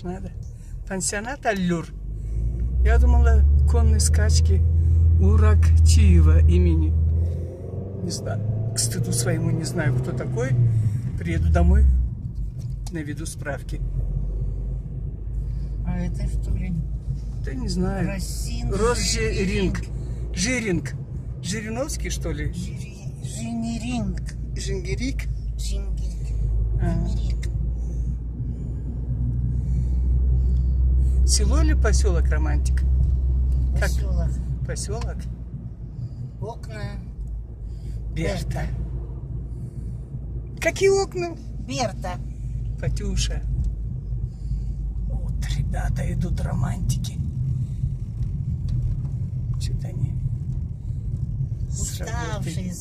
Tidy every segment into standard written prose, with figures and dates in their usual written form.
ж надо. Пансионат «Аллюр». Я думала, конные скачки у Ракчиева имени. Не знаю, к стыду своему не знаю, кто такой. Приеду домой, наведу справки. А это что ли? Да не знаю. Росжиринг. Жиринг. Жириновский, что ли? Жиниринг. Жингирик? Жингирик. А. Жингирик. Село или поселок Романтик? Поселок. Поселок? Окна. Берта. Какие окна? Берта. Катюша. Вот ребята идут романтики. Что-то они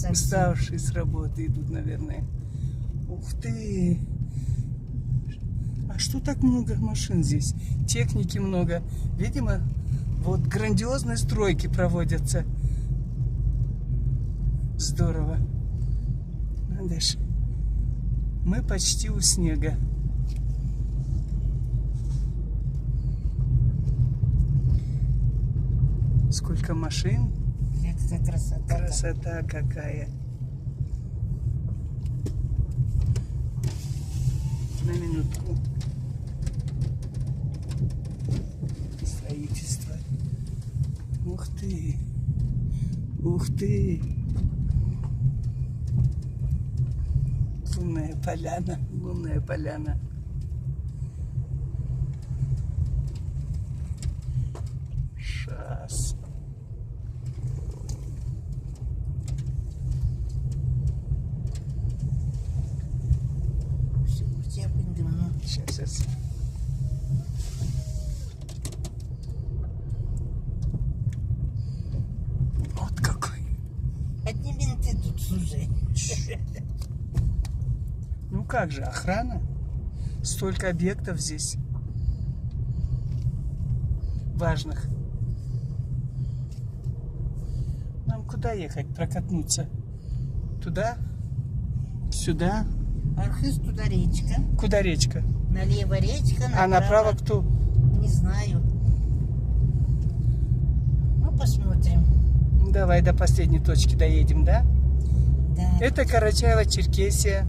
уставшие с работы идут, наверное. Ух ты! А что так много машин здесь? Техники много. Видимо, вот грандиозные стройки проводятся. Здорово. Надо ж. Мы почти у снега. Сколько машин. Это красота. Красота какая. На минутку. Строительство. Ух ты. Ух ты. Лунная поляна. Лунная поляна. Шас. Сейчас. Вот какой. Одни менты тут служат. Ну как же, охрана? Столько объектов здесь. Важных. Нам куда ехать? Прокатнуться? Туда? Сюда? Архыз туда речка. Куда речка? Налево речка, направо. А направо кто? Не знаю. Ну, посмотрим. Давай до последней точки доедем, да? Да. Это Карачаево-Черкесия.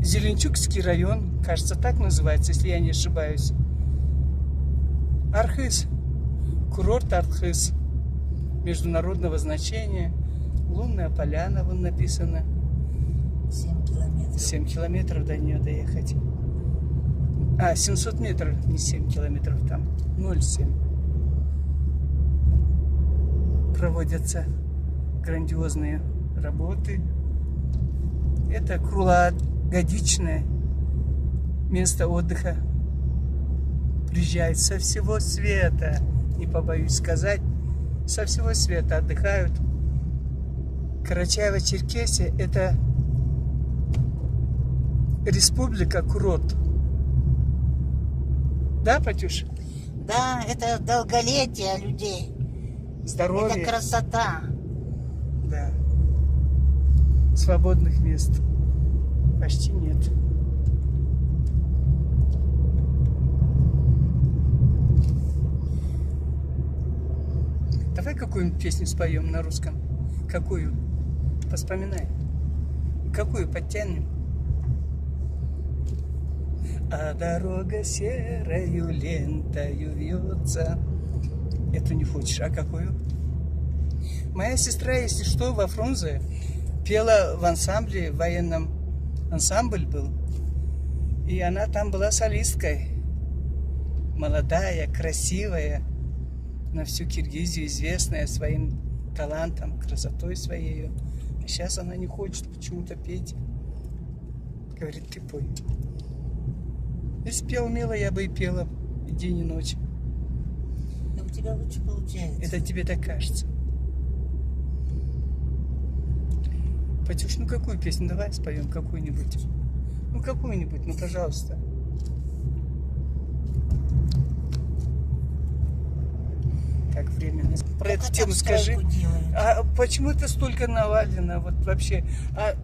Зеленчукский район. Кажется, так называется, если я не ошибаюсь. Архыз. Курорт Архыз. Международного значения. Лунная поляна, вон написано. 7 километров. 7 километров до нее доехать. А, 700 метров, не 7 километров там. 0,7. Проводятся грандиозные работы. Это круглогодичное место отдыха. Приезжают со всего света, не побоюсь сказать, со всего света отдыхают. Карачаево-Черкесия – это республика курорт. Да, Патюш? Да, это долголетие людей. Здоровье. Это красота. Да. Свободных мест почти нет. Давай какую-нибудь песню споем на русском. Какую? Поспоминай. Какую подтянем? А дорога серою лентою вьется. Эту не хочешь, а какую? Моя сестра, если что, во Фрунзе пела в ансамбле, в военном ансамбль был. И она там была солисткой. Молодая, красивая, на всю Киргизию известная своим талантом, красотой своей. А сейчас она не хочет почему-то петь. Говорит, ты пой. Если бы я умела, я бы и пела и день, и ночь. Да у тебя лучше получается. Это тебе так кажется. Патюш, ну какую песню? Давай споем какую-нибудь. Ну какую-нибудь, ну пожалуйста. Так, временно. Про эту тему скажи. А почему это столько навалено? Вот вообще. А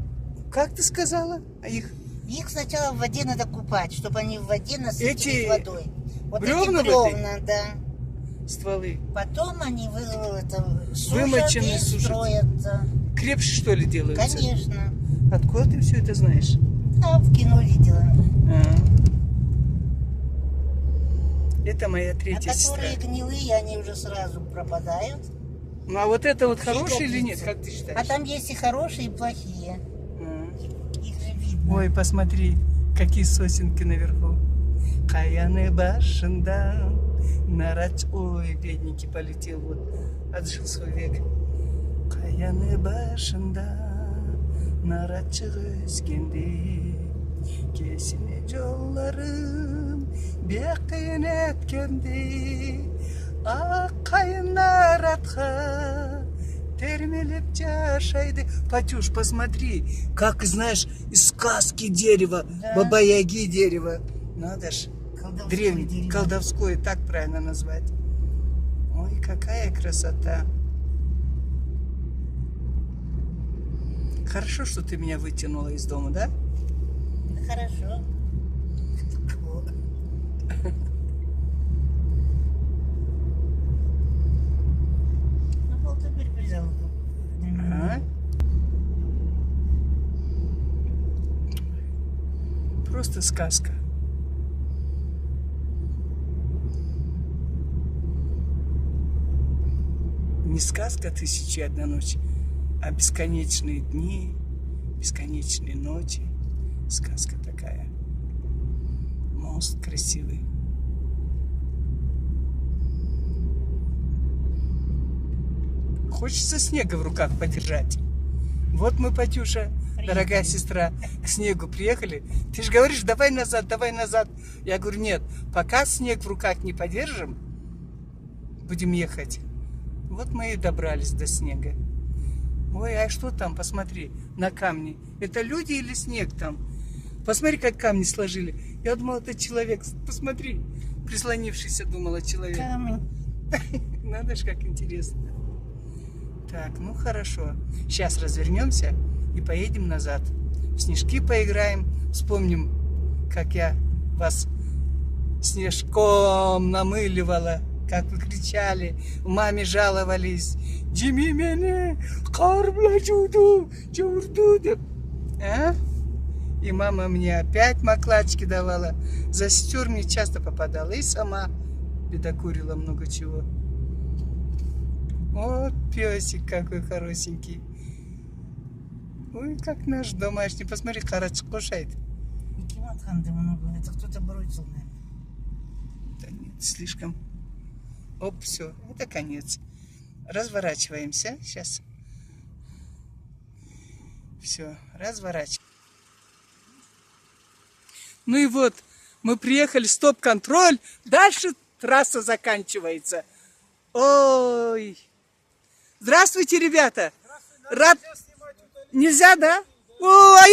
как ты сказала? А их Их сначала в воде надо купать, чтобы они в воде насытились Эти водой. Вот бревна эти вот эти? бревна, да. Стволы. Потом они сушат Вымоченные и сушат. строятся. Крепче, что ли, делаются? Конечно. Откуда ты все это знаешь? А, в кино видела. Это моя А третья сестра. которые гнилые, они уже сразу пропадают. Ну а вот это вот хороший или нет, годится. как ты считаешь? А там есть и хорошие, и плохие. Их же видно. Ой, посмотри, какие сосенки наверху. Каяны башында нарач. Ой, бедненький полетел, вот, отжил свой век. Каяны башында нарач өскенде кесіне жолларым бекин еткенде аққайын наратқа термелеп жашайды. Патюш, посмотри, как, знаешь, из сказки дерево, Да. баба-яги дерево. Надо ж, Колдовское древнее, дерево. колдовское, так правильно назвать. Ой, какая красота. Хорошо, что ты меня вытянула из дома, да? Да хорошо. Ну, вот теперь прижал. А? Просто сказка. Не сказка «Тысячи и одна ночь», а бесконечные дни, бесконечные ночи. Сказка такая. Мост красивый. Хочется снега в руках подержать. Вот мы, Патюша, дорогая сестра, к снегу приехали. Ты же говоришь, давай назад, давай назад. Я говорю, нет, пока снег в руках не подержим, будем ехать. Вот мы и добрались до снега. Ой, а что там, посмотри, на камне. Это люди или снег там? Посмотри, как камни сложили. Я думала, это человек. Посмотри, прислонившийся, думала, человек. Камень. Надо ж, как интересно. Так, ну хорошо. Сейчас развернемся и поедем назад. В снежки поиграем. Вспомним, как я вас снежком намыливала. Как вы кричали, маме жаловались. Джими меня карбла чуду, чурду. А? И мама мне опять маклачки давала. За сестер мне часто попадала. И сама бедокурила много чего. Вот песик какой хорошенький. Ой, как наш домашний. Посмотри, карачек кушает. много. Это кто-то бросил, наверное. Да нет, слишком. Оп, все, это конец. Разворачиваемся. Сейчас. Все, разворачиваем. Ну и вот, мы приехали, стоп-контроль. Дальше трасса заканчивается. Ой. Здравствуйте, ребята. Рад... Нельзя, да? Ой,